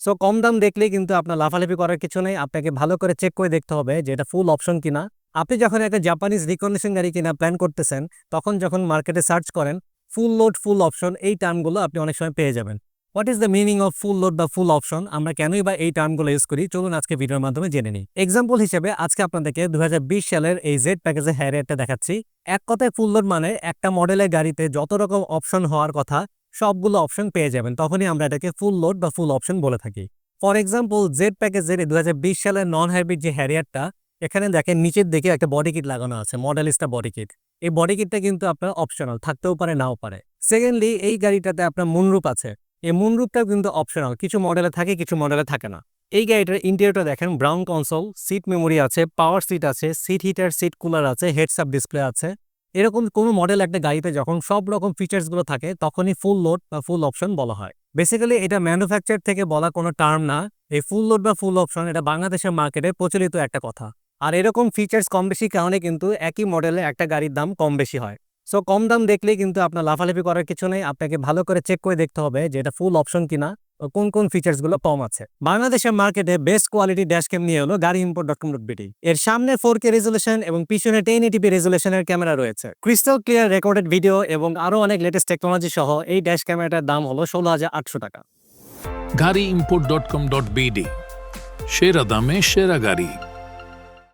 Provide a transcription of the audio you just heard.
So কম দাম দেখলেই কিন্তু আপনার লাফালাফি করার কিছু নেই, আপনাকে ভালো করে চেক করে দেখতে হবে যে এটা ফুল অপশন কিনা। আপনি যখন একটা জাপানিজ রিকন্ডিশন গাড়ি কিনা প্ল্যান করতেছেন, তখন যখন মার্কেটে সার্চ করেন ফুল লোড ফুল অপশন, এই টার্মগুলো আপনি অনেক সময় পেয়ে যাবেন। What is the meaning of full load বা ফুল অপশন, আমরা কেনই বা এই টার্মগুলো ইউজ করি, চলুন আজকে ভিডিওর মাধ্যমে জেনে নিই। এক্সাম্পল হিসেবে আজকে আপনাদেরকে 2020 সালের এই জেড প্যাকেজের হ্যারিয়ারটা দেখাচ্ছি। এক কথায় ফুল লোড মানে একটা মডেলের গাড়িতে যত রকম অপশন হওয়ার কথা সবগুলো অপশন পেয়ে যাবেন, তখনই আমরা এটাকে ফুল লোড বা ফুল অপশন বলে থাকি। ফর এক্সাম্পল জেড প্যাকেজের 2020 সালের নন হাইব্রিড যে হ্যারিয়ারটা, এখানে দেখেন নিচের দিকে একটা বডি কিট লাগানো আছে, মডেলিস্টা বডি কিট। এই বডি কিটটা কিন্তু আপনার অপশনাল, থাকতেও পারে নাও পারে। সেকেন্ডলি এই গাড়িটাতে আপনার মুনরুপ আছে, এই মুনরুপটাও কিন্তু অপশনাল, কিছু মডেলে থাকে কিছু মডেলে থাকে না। এই গাড়িটার ইন্টেরিয়রটা দেখেন ব্রাউন কনসোল, সিট মেমোরি আছে, পাওয়ার সিট আছে, সিট হিটার, সিট কুলার আছে, হেডস আপ ডিসপ্লে আছে। এরকম কোনো মডেল একটা গাড়িতে যখন সব রকম ফিচার্সগুলো থাকে তখনই ফুল লোড বা ফুল অপশন বলা হয়। বেসিক্যালি এটা ম্যানুফ্যাকচার থেকে বলা কোনো টার্ম না, এই ফুল লোড বা ফুল অপশন এটা বাংলাদেশের মার্কেটে প্রচলিত একটা কথা। আর এরকম ফিচার্স কম বেশি কারণে কিন্তু একই মডেলে একটা গাড়ির দাম কম বেশি হয়। সো কম দাম দেখলেই কিন্তু আপনার লাফালাফি করার কিছু নেই, আপনাকে ভালো করে চেক করে দেখতে হবে যে এটা ফুল অপশন কিনা, কোন কোন ফিচার্সগুলো কম আছে। বাংলাদেশের মার্কেটে বেস্ট কোয়ালিটি ড্যাশ ক্যাম নিয়ে হলো গাড়িইম্পোর্ট.com.bd। এর সামনে 4K রেজুলেশন এবং পিছনে 1080p রেজুলেশনের ক্যামেরা রয়েছে, ক্রিস্টাল ক্লিয়ার রেকর্ডেড ভিডিও এবং আরো অনেক লেটেস্ট টেকনোলজি সহ এই ড্যাশ ক্যামেরাটার দাম হলো 16,800 টাকা। গাড়িইম্পোর্ট.com.bd, সেরা দামে সেরা গাড়ি।